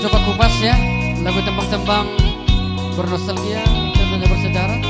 coba kupas ya lagu tembang-tembang bernostalgia, tentunya bersejarah.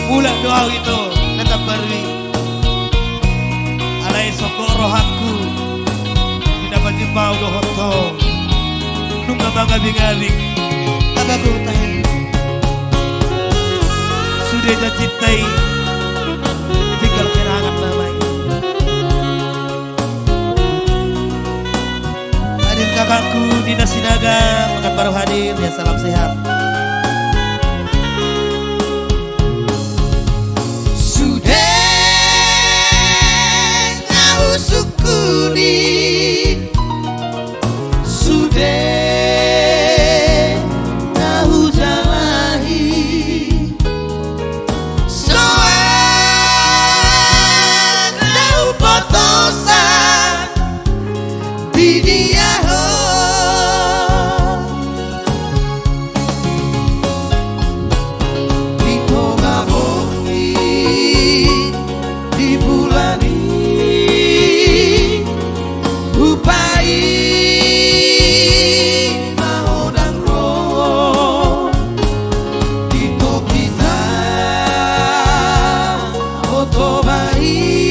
Ulah doa itu tetap beri alai sokok rohaku tidak berjumpa udah hoto nunggu bangga bingaling aku tahu sudah jatuh cintai tinggal kenangan namanya hadir kakakku Dina Sinaga makan baru hadir ya, salam sehat. Sukuni sudah tahu jalahi soal tahu potosan di dia di toga bongi di bulan Bye.